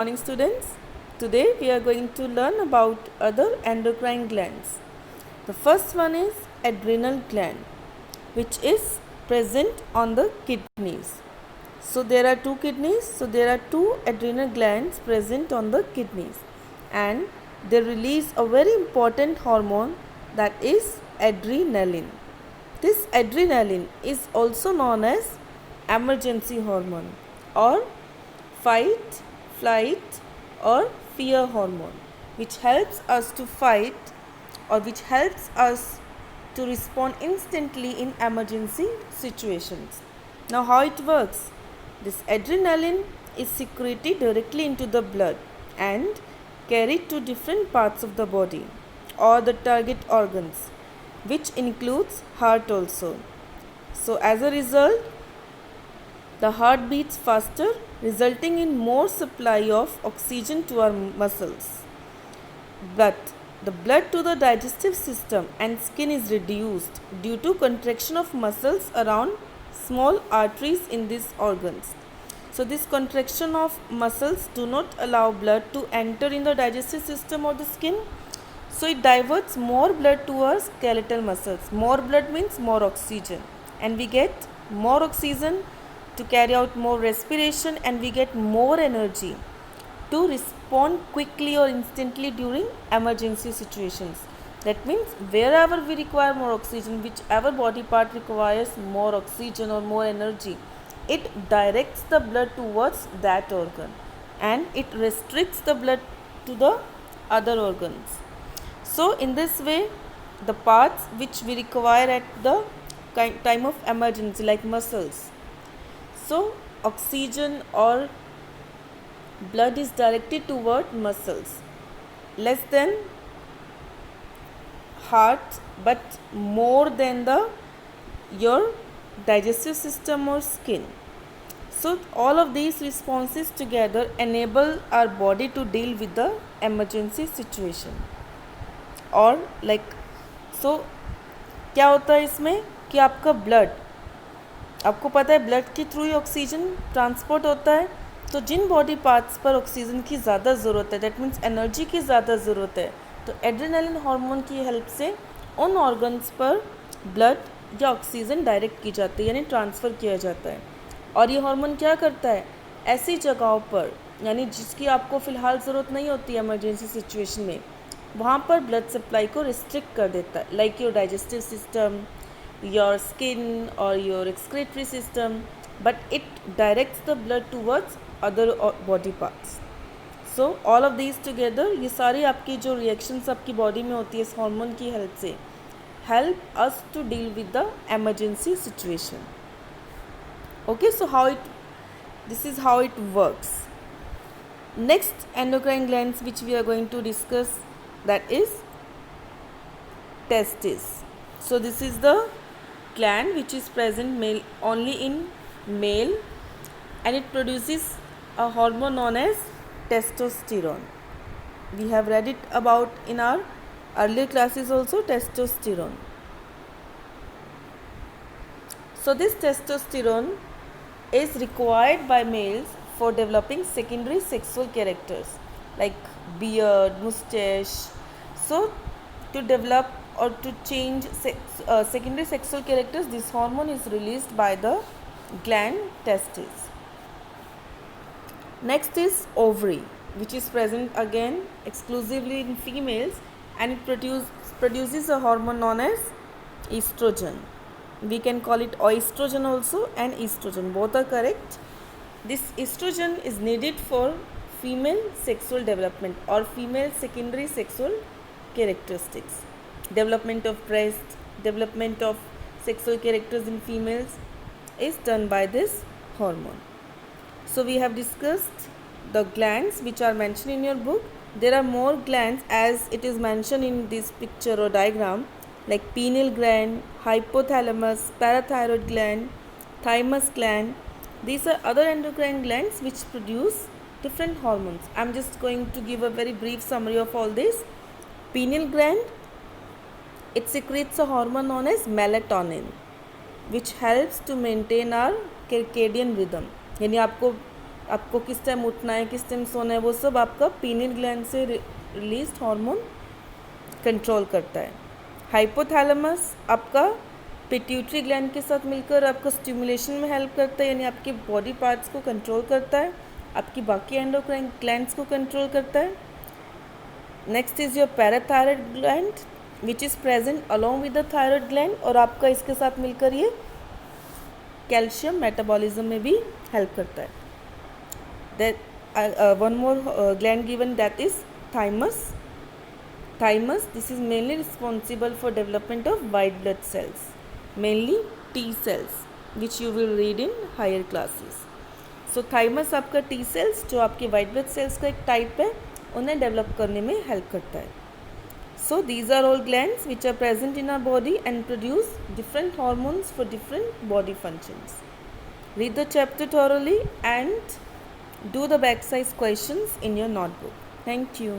Morning students. Today we are going to learn about other endocrine glands. The first one is adrenal gland, which is present on the kidneys. So there are two kidneys, so there are two adrenal glands present on the kidneys, and they release a very important hormone, that is adrenaline. This adrenaline is also known as emergency hormone or fight, flight or fear hormone, which helps us to fight or which helps us to respond instantly in emergency situations. Now how it works? This adrenaline is secreted directly into the blood and carried to different parts of the body or the target organs, which includes heart also. So as a result, the heart beats faster, resulting in more supply of oxygen to our muscles. But the blood to the digestive system and skin is reduced due to contraction of muscles around small arteries in these organs. So this contraction of muscles do not allow blood to enter in the digestive system or the skin. So it diverts more blood towards skeletal muscles. More blood means more oxygen, and we get more oxygen to carry out more respiration, and we get more energy to respond quickly or instantly during emergency situations. That means wherever we require more oxygen, whichever body part requires more oxygen or more energy, it directs the blood towards that organ and it restricts the blood to the other organs. So in this way, the parts which we require at the time of emergency, like muscles, so oxygen or blood is directed toward muscles, less than heart but more than your digestive system or skin. So all of these responses together enable our body to deal with the emergency situation. और so क्या होता है इसमें कि आपका blood, आपको पता है ब्लड के थ्रू ही ऑक्सीजन ट्रांसपोर्ट होता है. तो जिन बॉडी पार्ट्स पर ऑक्सीजन की ज़्यादा ज़रूरत है, दैट मीन्स एनर्जी की ज़्यादा ज़रूरत है, तो एड्रेनालिन हार्मोन की हेल्प से उन ऑर्गन्स पर ब्लड या ऑक्सीजन डायरेक्ट की जाती है, यानी ट्रांसफ़र किया जाता है. और ये हार्मोन क्या करता है, ऐसी जगहों पर यानी जिसकी आपको फ़िलहाल ज़रूरत नहीं होती है इमरजेंसी सिचुएशन में, वहाँ पर ब्लड सप्लाई को रिस्ट्रिक्ट कर देता है, like your digestive system, your skin or your excretory system, but it directs the blood towards other body parts. So all of these together, ये सारी आपकी जो reactions आपकी body में होती है इस hormone की help से, help us to deal with the emergency situation. Okay, so this is how it works. Next endocrine glands which we are going to discuss, that is testes. So this is the gland which is present only in male, and it produces a hormone known as testosterone. We have read it about in our earlier classes also, testosterone. So this testosterone is required by males for developing secondary sexual characters like beard, mustache. So to develop or to change secondary sexual characters, this hormone is released by the gland testes. Next is ovary, which is present again exclusively in females, and it produces a hormone known as estrogen. We can call it oestrogen also and estrogen, both are correct. This estrogen is needed for female sexual development or female secondary sexual characteristics. Development of breast, development of sexual characters in females is done by this hormone. So we have discussed the glands which are mentioned in your book. There are more glands as it is mentioned in this picture or diagram, like pineal gland, hypothalamus, parathyroid gland, thymus gland. These are other endocrine glands which produce different hormones. I am just going to give a very brief summary of all this. Pineal gland, it secretes a hormone known as melatonin, which helps to maintain our circadian rhythm. यानी आपको आपको किस time उठना है, किस time सोना है, वो सब आपका पीनियल ग्लैंड से रिलीज्ड हार्मोन कंट्रोल करता है। हाइपोथैलेमस आपका पिट्यूटरी ग्लैंड के साथ मिलकर आपको स्टिमुलेशन में हेल्प करता है, यानी आपके बॉडी पार्ट्स को कंट्रोल करता है, आपकी बाकी एंडोक्राइन ग्लैंड्स को कंट्रोल करता है। Next is your parathyroid gland which is present along with the thyroid gland, और आपका इसके साथ मिलकर ये कैल्शियम मेटाबॉलिज्म में भी हेल्प करता है। One more gland given, that is thymus. Thymus, this is mainly responsible for development of white blood cells, mainly T cells, which you will read in higher classes. So thymus आपका T cells जो आपके white blood cells का एक type है, उन्हें develop करने में help करता है. So these are all glands which are present in our body and produce different hormones for different body functions. Read the chapter thoroughly and do the back exercise questions in your notebook. Thank you.